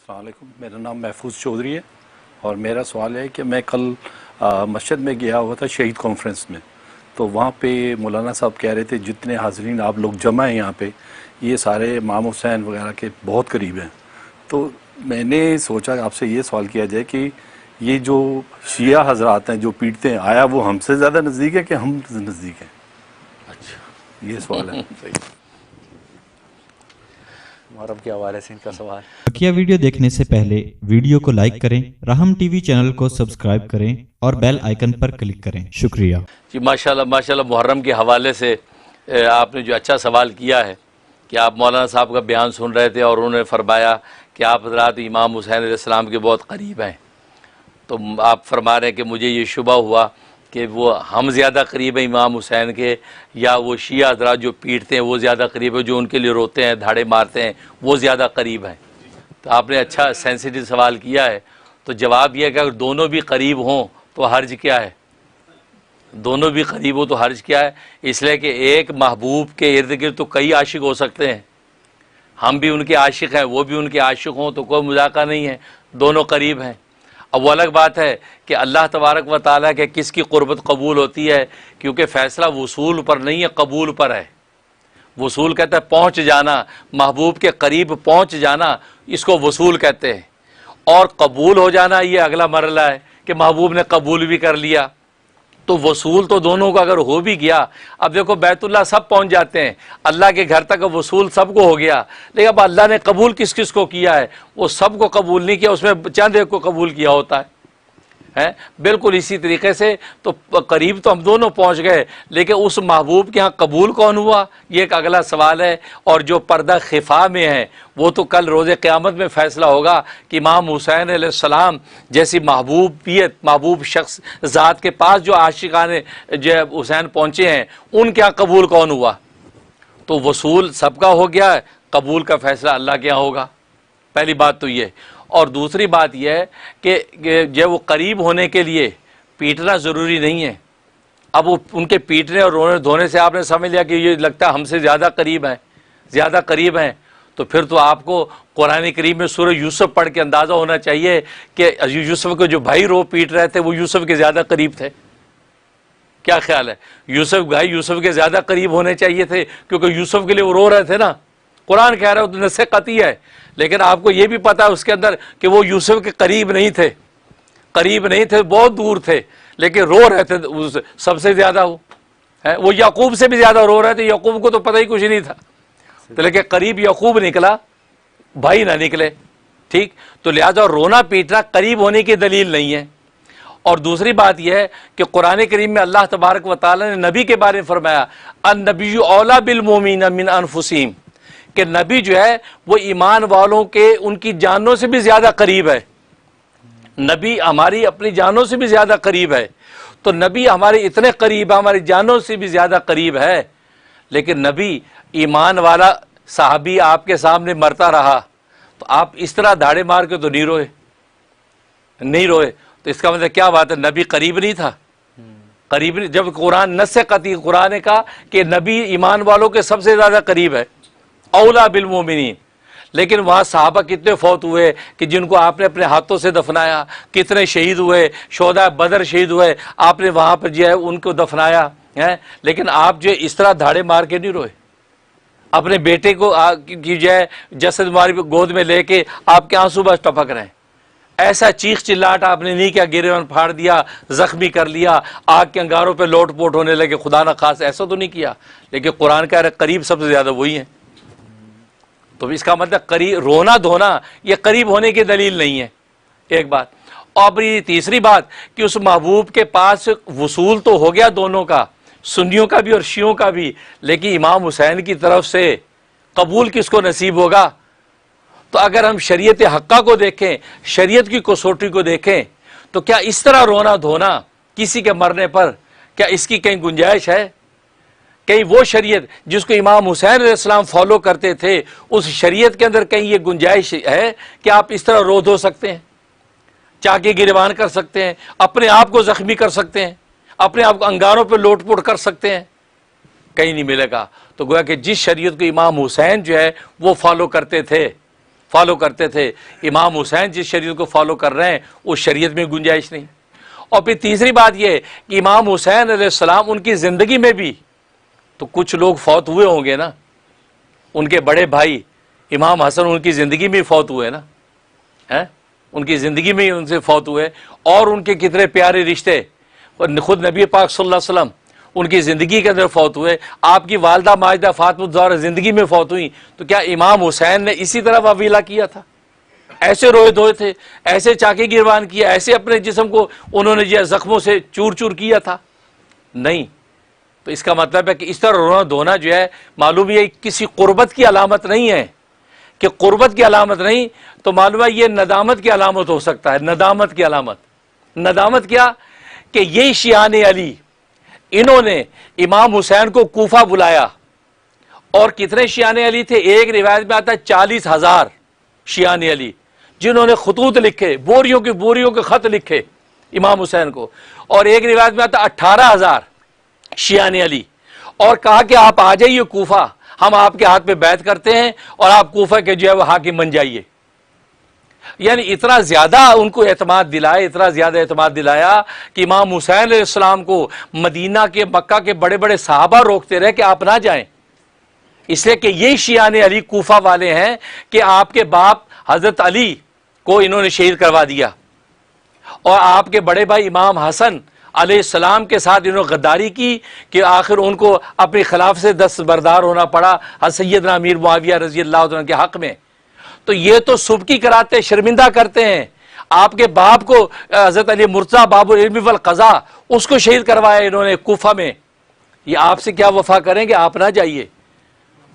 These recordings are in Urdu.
السلام علیکم، میرا نام محفوظ چودھری ہے اور میرا سوال ہے کہ میں کل مسجد میں گیا ہوا تھا شہید کانفرنس میں، تو وہاں پہ مولانا صاحب کہہ رہے تھے جتنے حاضرین آپ لوگ جمع ہیں یہاں پہ یہ سارے امام حسین وغیرہ کے بہت قریب ہیں. تو میں نے سوچا آپ سے یہ سوال کیا جائے کہ یہ جو شیعہ حضرات ہیں جو پیٹتے ہیں، آیا وہ ہم سے زیادہ نزدیک ہے کہ ہم نزدیک ہیں؟ اچھا، یہ سوال ہے. صحیح. محرم کے حوالے سے ان کا سوال. بقیہ ویڈیو دیکھنے سے پہلے ویڈیو کو لائک کریں، رحم ٹی وی چینل کو سبسکرائب کریں اور بیل آئیکن پر کلک کریں. شکریہ. جی ماشاءاللہ محرم کے حوالے سے آپ نے جو اچھا سوال کیا ہے کہ آپ مولانا صاحب کا بیان سن رہے تھے اور انہوں نے فرمایا کہ آپ حضرات امام حسین علیہ السلام کے بہت قریب ہیں. تو آپ فرما رہے ہیں کہ مجھے یہ شبہ ہوا کہ وہ ہم زیادہ قریب ہیں امام حسین کے یا وہ شیعہ حضرات جو پیٹتے ہیں وہ زیادہ قریب ہے، جو ان کے لیے روتے ہیں دھاڑے مارتے ہیں وہ زیادہ قریب ہیں. تو آپ نے اچھا سینسیٹیو سوال کیا ہے. تو جواب یہ ہے کہ اگر دونوں بھی قریب ہوں تو حرج کیا ہے؟ دونوں بھی قریب ہو تو حرج کیا ہے؟ اس لیے کہ ایک محبوب کے ارد گرد تو کئی عاشق ہو سکتے ہیں، ہم بھی ان کے عاشق ہیں وہ بھی ان کے عاشق ہوں تو کوئی مذاکرہ نہیں ہے، دونوں قریب ہیں. اب وہ الگ بات ہے کہ اللہ تبارک و تعالیٰ کے کس کی قربت قبول ہوتی ہے، کیونکہ فیصلہ وصول پر نہیں ہے قبول پر ہے. وصول کہتا ہے پہنچ جانا، محبوب کے قریب پہنچ جانا، اس کو وصول کہتے ہیں. اور قبول ہو جانا یہ اگلا مرحلہ ہے کہ محبوب نے قبول بھی کر لیا. تو وصول تو دونوں کو اگر ہو بھی گیا، اب دیکھو بیت اللہ سب پہنچ جاتے ہیں، اللہ کے گھر تک وصول سب کو ہو گیا، لیکن اب اللہ نے قبول کس کس کو کیا ہے؟ وہ سب کو قبول نہیں کیا، اس میں چند ایک کو قبول کیا ہوتا ہے. بالکل اسی طریقے سے تو قریب تو ہم دونوں پہنچ گئے، لیکن اس محبوب کے ہاں قبول کون ہوا یہ ایک اگلا سوال ہے. اور جو پردہ خفا میں ہے وہ تو کل روز قیامت میں فیصلہ ہوگا کہ امام حسین علیہ السلام جیسی محبوب شخص ذات کے پاس جو عاشقان جو حسین پہنچے ہیں ان کے ہاں قبول کون ہوا. تو وصول سب کا ہو گیا ہے، قبول کا فیصلہ اللہ کے ہاں ہوگا. پہلی بات تو یہ. اور دوسری بات یہ ہے کہ جو وہ قریب ہونے کے لیے پیٹنا ضروری نہیں ہے. اب وہ ان کے پیٹنے اور رونے دھونے سے آپ نے سمجھ لیا کہ یہ لگتا ہے ہم سے زیادہ قریب ہیں. تو پھر تو آپ کو قرآن کریم میں سورہ یوسف پڑھ کے اندازہ ہونا چاہیے کہ یوسف کے جو بھائی رو پیٹ رہے تھے وہ یوسف کے زیادہ قریب تھے. کیا خیال ہے؟ یوسف کے زیادہ قریب ہونے چاہیے تھے کیونکہ یوسف کے لیے وہ رو رہے تھے نا. قرآن کہہ رہا ہے تو نص قطعی ہے، لیکن آپ کو یہ بھی پتا ہے اس کے اندر کہ وہ یوسف کے قریب نہیں تھے، بہت دور تھے، لیکن رو رہے تھے سب سے زیادہ. وہ یعقوب سے بھی زیادہ رو رہے تھے، یعقوب کو تو پتہ ہی کچھ نہیں تھا، تو لیکن قریب یعقوب نکلا، بھائی نہ نکلے. ٹھیک، تو لہذا رونا پیٹنا قریب ہونے کی دلیل نہیں ہے. اور دوسری بات یہ ہے کہ قرآن کریم میں اللہ تبارک و تعالی نے نبی کے بارے میں فرمایا النبی اولیٰ بالمؤمنین من انفسہم، کہ نبی جو ہے وہ ایمان والوں کے ان کی جانوں سے بھی زیادہ قریب ہے. نبی ہماری اپنی جانوں سے بھی زیادہ قریب ہے. تو نبی ہمارے اتنے قریب ہے، ہماری جانوں سے بھی زیادہ قریب ہے، لیکن نبی ایمان والا صحابی آپ کے سامنے مرتا رہا تو آپ اس طرح دھاڑے مار کے تو نہیں روئے. تو اس کا مطلب کیا بات ہے؟ نبی قریب نہیں تھا. قریب نہیں، جب قرآن نص قطعی قرآن نے کہا کہ نبی ایمان والوں کے سب سے زیادہ قریب ہے، اولا بالمومنین. لیکن وہاں صحابہ کتنے فوت ہوئے کہ جن کو آپ نے اپنے ہاتھوں سے دفنایا، کتنے شہید ہوئے، شہداء بدر شہید ہوئے، آپ نے وہاں پر جو ہے ان کو دفنایا ہے. لیکن آپ جو اس طرح دھاڑے مار کے نہیں روئے. اپنے بیٹے کو کی جو ہے جسد ماری گود میں لے کے آپ کے آنسو بس ٹپک رہے ہیں. ایسا چیخ چلاٹ آپ نے نہیں کیا، گریبان پھاڑ دیا، زخمی کر لیا، آگ کے انگاروں پہ لوٹ پوٹ ہونے لگے، خدا نہ خاص ایسا تو نہیں کیا. لیکن قرآن کہہ رہا ہے قریب سب سے زیادہ وہی ہیں. تو اس کا مطلب قریب رونا دھونا یہ قریب ہونے کی دلیل نہیں ہے. ایک بات. اور یہ تیسری بات کہ اس محبوب کے پاس وصول تو ہو گیا دونوں کا، سنیوں کا بھی اور شیعوں کا بھی، لیکن امام حسین کی طرف سے قبول کس کو نصیب ہوگا؟ تو اگر ہم شریعت حقہ کو دیکھیں، شریعت کی کسوٹی کو دیکھیں، تو کیا اس طرح رونا دھونا کسی کے مرنے پر کیا اس کی کہیں گنجائش ہے؟ کہیں وہ شریعت جس کو امام حسین علیہ السلام فالو کرتے تھے اس شریعت کے اندر کہیں یہ گنجائش ہے کہ آپ اس طرح رو دھو سکتے ہیں، چاقی گریبان کر سکتے ہیں، اپنے آپ کو زخمی کر سکتے ہیں، اپنے آپ کو انگاروں پہ لوٹ پوٹ کر سکتے ہیں؟ کہیں نہیں ملے گا. تو گویا کہ جس شریعت کو امام حسین جو ہے وہ فالو کرتے تھے، فالو کرتے تھے، امام حسین جس شریعت کو فالو کر رہے ہیں اس شریعت میں گنجائش نہیں۔ اور پھر تیسری بات یہ کہ امام حسین علیہ السلام ان کی زندگی میں بھی تو کچھ لوگ فوت ہوئے ہوں گے نا، ان کے بڑے بھائی امام حسن ان کی زندگی میں فوت ہوئے نا، ان کی زندگی میں ان سے فوت ہوئے، اور ان کے کتنے پیارے رشتے، خود نبی پاک صلی اللہ علیہ وسلم ان کی زندگی کے اندر فوت ہوئے، آپ کی والدہ ماجدہ فاطمہ الزہرا زندگی میں فوت ہوئی، تو کیا امام حسین نے اسی طرح واویلا کیا تھا؟ ایسے روئے دھوئے تھے، ایسے چاقی گروان کیا، ایسے اپنے جسم کو انہوں نے جو زخموں سے چور چور کیا تھا؟ نہیں۔ تو اس کا مطلب ہے کہ اس طرح رونا دھونا جو ہے معلوم یہ کسی قربت کی علامت نہیں ہے، کہ قربت کی علامت نہیں تو معلوم ہے یہ ندامت کی علامت ہو سکتا ہے، ندامت کی علامت۔ ندامت کیا؟ کہ یہ شیعان علی انہوں نے امام حسین کو کوفہ بلایا، اور کتنے شیعان علی تھے؟ ایک روایت میں آتا ہے 40,000 شیعان علی جنہوں نے خطوط لکھے، بوریوں کے بوریوں کے خط لکھے امام حسین کو، اور ایک روایت میں آتا ہے 18,000 شیعان علی، اور کہا کہ آپ آ جائیے کوفہ، ہم آپ کے ہاتھ پہ بیعت کرتے ہیں اور آپ کوفہ کے جو ہے وہ حاکم بن جائیے۔ یعنی اتنا زیادہ ان کو اعتماد دلایا، اتنا زیادہ اعتماد دلایا کہ امام حسین علیہ السلام کو مدینہ کے مکہ کے بڑے بڑے صحابہ روکتے رہے کہ آپ نہ جائیں، اس لیے کہ یہ شیعان علی کوفہ والے ہیں کہ آپ کے باپ حضرت علی کو انہوں نے شہید کروا دیا، اور آپ کے بڑے بھائی امام حسن علیہ السلام کے ساتھ انہوں نے غداری کی کہ آخر ان کو اپنی خلاف سے دستبردار ہونا پڑا سیدنا امیر معاویہ رضی اللہ عنہ کے حق میں۔ تو یہ تو سبکی کراتے، شرمندہ کرتے ہیں۔ آپ کے باپ کو حضرت علی مرتضیٰ باب العلم والقضاء اس کو شہید کروایا انہوں نے کوفہ میں، یہ آپ سے کیا وفا کریں گے؟ آپ نہ جائیے۔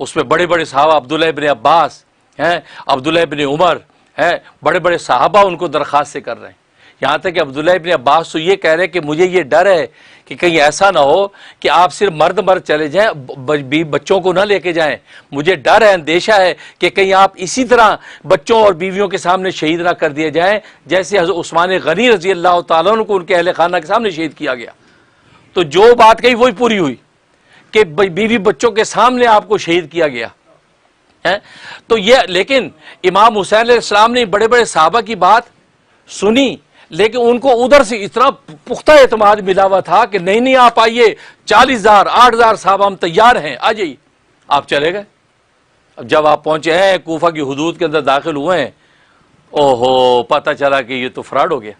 اس میں بڑے بڑے صحابہ عبداللہ ابن عباس ہیں، عبداللہ ابن عمر ہیں، بڑے بڑے صحابہ ان کو درخواست سے کر رہے ہیں، یہاں تک کہ عبداللہ ابن عباس تو یہ کہہ رہے کہ مجھے یہ ڈر ہے کہ کہیں ایسا نہ ہو کہ آپ صرف مرد چلے جائیں، بچوں کو نہ لے کے جائیں، مجھے ڈر ہے، اندیشہ ہے کہ کہیں آپ اسی طرح بچوں اور بیویوں کے سامنے شہید نہ کر دیے جائیں جیسے حضرت عثمان غنی رضی اللہ تعالیٰ عنہ کو ان کے اہل خانہ کے سامنے شہید کیا گیا۔ تو جو بات کہی وہی پوری ہوئی کہ بیوی بچوں کے سامنے آپ کو شہید کیا گیا ہے۔ تو یہ لیکن امام حسین علیہ السلام نے بڑے بڑے صحابہ کی بات سنی، لیکن ان کو ادھر سے اتنا پختہ اعتماد ملا ہوا تھا کہ نہیں آپ آئیے، 40,000 8,000 صحابہ ہم تیار ہیں، آ جائیے۔ آپ چلے گئے۔ اب جب آپ پہنچے ہیں کوفہ کی حدود کے اندر داخل ہوئے ہیں، اوہو پتہ چلا کہ یہ تو فراڈ ہو گیا۔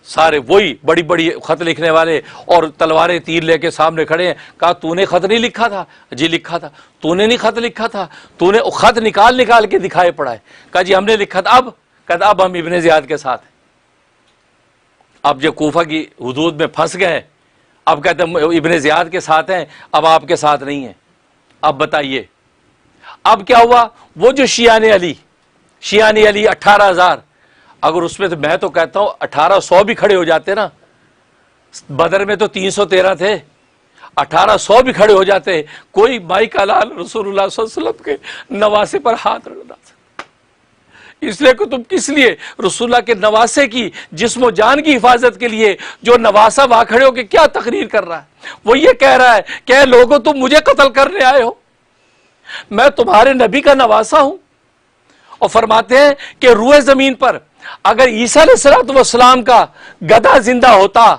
سارے وہی بڑی بڑی خط لکھنے والے اور تلواریں تیر لے کے سامنے کھڑے ہیں۔ کہا تو نے خط نہیں لکھا تھا؟ جی لکھا تھا۔ تو نے نہیں خط لکھا تھا؟ تو نے خط نکال کے دکھائے پڑا ہے۔ کہا جی ہم نے لکھا تھا۔ اب ہم ابن زیاد کے ساتھ ہیں۔ اب جو کوفہ کی حدود میں پھنس گئے، اب کہتے ہیں ابن زیاد کے ساتھ ہیں، اب آپ کے ساتھ نہیں ہیں۔ اب بتائیے اب کیا ہوا؟ وہ جو شیعان علی 18,000، اگر اس میں تو میں تو کہتا ہوں 1,800 بھی کھڑے ہو جاتے نا، بدر میں تو 313 تھے، 1,800 بھی کھڑے ہو جاتے، کوئی مائی کا لال رسول اللہ صلی اللہ علیہ وسلم کے نواسے پر ہاتھ رکھ نہ سکتا۔ اس لیے کہ تم کس لیے رسول اللہ کے نواسے کی جسم و جان کی حفاظت کے لیے جو نواسا وہاں کھڑے ہو کے کیا تقریر کر رہا ہے؟ وہ یہ کہہ رہا ہے کہ اے لوگوں تم مجھے قتل کرنے آئے ہو، میں تمہارے نبی کا نواسا ہوں۔ اور فرماتے ہیں کہ روئے زمین پر اگر عیسیٰ علیہ السلام کا گدھا زندہ ہوتا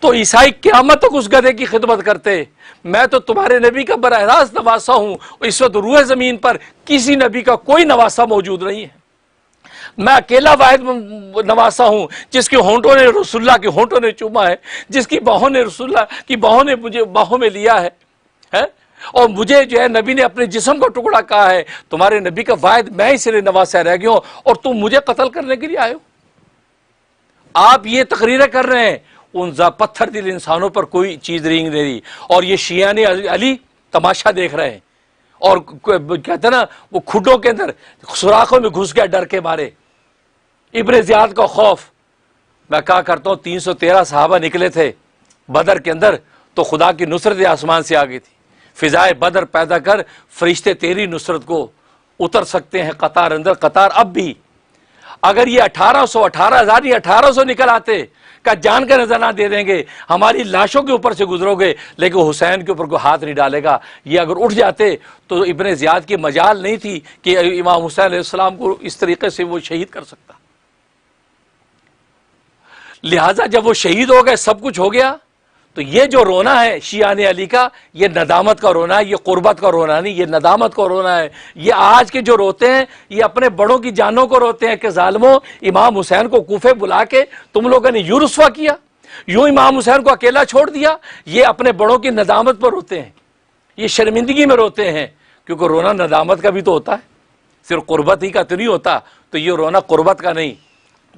تو عیسائی قیامت تک اس گدھے کی خدمت کرتے، میں تو تمہارے نبی کا براہ راست نواسا ہوں۔ اس وقت روئے زمین پر کسی نبی کا کوئی نواسا موجود نہیں ہے، میں اکیلا واحد نواسا ہوں جس کے ہونٹوں نے رسول اللہ کے ہونٹوں نے چوما ہے، جس کی باہوں نے رسول اللہ کی باہوں نے مجھے باہوں میں لیا ہے، اور مجھے جو ہے نبی نے اپنے جسم کا ٹکڑا کہا ہے۔ تمہارے نبی کا واحد میں ہی صرف نواسا رہ گیا ہوں اور تم مجھے قتل کرنے کے لیے آئے ہو۔ آپ یہ تقریریں کر رہے ہیں، ان پتھر دل انسانوں پر کوئی چیز رینگ نہیں رہی، اور یہ شیعان علی تماشا دیکھ رہے ہیں، اور کہتے ہیں نا وہ کھڈوں کے اندر سوراخوں میں گھس گیا ڈر کے مارے، ابن زیاد کا خوف۔ میں کہا کرتا ہوں 313 صحابہ نکلے تھے بدر کے اندر، تو خدا کی نصرت آسمان سے آ گئی تھی۔ فضائے بدر پیدا کر فرشتے تیری نصرت کو اتر سکتے ہیں قطار اندر قطار۔ اب بھی اگر یہ 18,000 یا 1800 نکل آتے کہ جان کا نظرانہ دے دیں گے، ہماری لاشوں کے اوپر سے گزرو گے لیکن حسین کے اوپر کوئی ہاتھ نہیں ڈالے گا، یہ اگر اٹھ جاتے تو ابن زیاد کی مجال نہیں تھی کہ امام حسین علیہ السلام کو اس طریقے سے وہ شہید کر سکتا۔ لہٰذا جب وہ شہید ہو گئے، سب کچھ ہو گیا، تو یہ جو رونا ہے شیعان علی کا، یہ ندامت کا رونا ہے، یہ قربت کا رونا نہیں، یہ ندامت کا رونا ہے۔ یہ آج کے جو روتے ہیں یہ اپنے بڑوں کی جانوں کو روتے ہیں کہ ظالموں، امام حسین کو کوفے بلا کے تم لوگوں نے یوں رسوا کیا، یوں امام حسین کو اکیلا چھوڑ دیا۔ یہ اپنے بڑوں کی ندامت پر روتے ہیں، یہ شرمندگی میں روتے ہیں، کیونکہ رونا ندامت کا بھی تو ہوتا ہے، صرف قربت ہی کا تو نہیں ہوتا۔ تو یہ رونا قربت کا نہیں،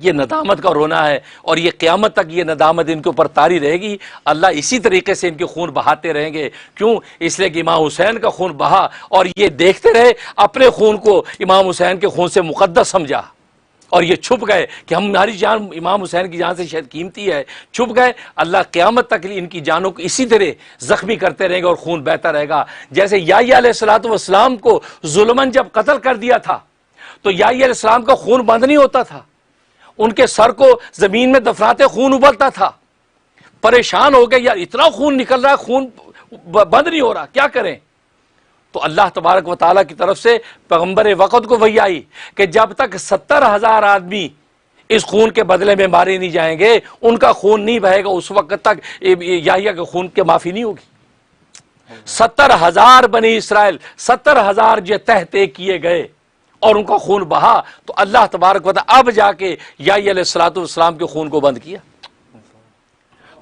یہ ندامت کا رونا ہے، اور یہ قیامت تک یہ ندامت ان کے اوپر طاری رہے گی۔ اللہ اسی طریقے سے ان کے خون بہاتے رہیں گے۔ کیوں؟ اس لیے کہ امام حسین کا خون بہا اور یہ دیکھتے رہے، اپنے خون کو امام حسین کے خون سے مقدس سمجھا، اور یہ چھپ گئے کہ ہماری جان امام حسین کی جان سے شاید قیمتی ہے، چھپ گئے۔ اللہ قیامت تک ان کی جانوں کو اسی طرح زخمی کرتے رہیں گے اور خون بہتا رہے گا۔ جیسے یحییٰ علیہ السلام کو ظلماً جب قتل کر دیا تھا تو یحییٰ علیہ السلام کا خون بند نہیں ہوتا تھا، ان کے سر کو زمین میں دفناتے خون ابلتا تھا۔ پریشان ہو گئے، یار اتنا خون نکل رہا ہے، خون بند نہیں ہو رہا، کیا کریں؟ تو اللہ تبارک و تعالیٰ کی طرف سے پیغمبر وقت کو وحی آئی کہ جب تک 70,000 آدمی اس خون کے بدلے میں مارے نہیں جائیں گے، ان کا خون نہیں بہے گا، اس وقت تک یحییٰ کے خون کے معافی نہیں ہوگی۔ 70,000 بنی اسرائیل، 70,000 جو تہتے کیے گئے اور ان کا خون بہا، تو اللہ تبارک و تعالیٰ اب جا کے یحییٰ علیہ السلام کے خون کو بند کیا۔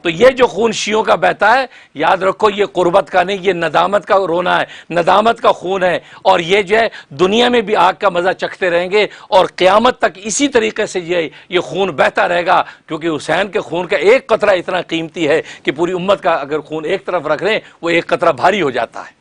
تو یہ جو خون شیعوں کا بہتا ہے، یاد رکھو یہ قربت کا نہیں، یہ ندامت کا رونا ہے، ندامت کا خون ہے، اور یہ جو ہے دنیا میں بھی آگ کا مزہ چکھتے رہیں گے، اور قیامت تک اسی طریقے سے یہ خون بہتا رہے گا، کیونکہ حسین کے خون کا ایک قطرہ اتنا قیمتی ہے کہ پوری امت کا اگر خون ایک طرف رکھ لیں وہ ایک قطرہ بھاری ہو جاتا ہے۔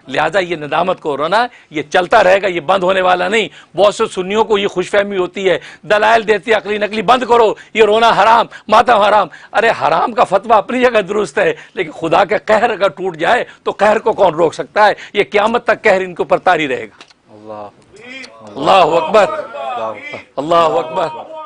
لہٰذا یہ ندامت کو رونا یہ چلتا رہے گا، یہ بند ہونے والا نہیں۔ بہت سے سنیوں کو یہ خوش فہمی ہوتی ہے، دلائل دیتی ہے عقلی نقلی، بند کرو، یہ رونا حرام، ماتم حرام۔ ارے حرام کا فتویٰ اپنی جگہ درست ہے، لیکن خدا کا قہر اگر ٹوٹ جائے تو قہر کو کون روک سکتا ہے؟ یہ قیامت تک قہر ان کے اوپر طاری رہے گا۔ اللہ اکبر، اللہ اکبر۔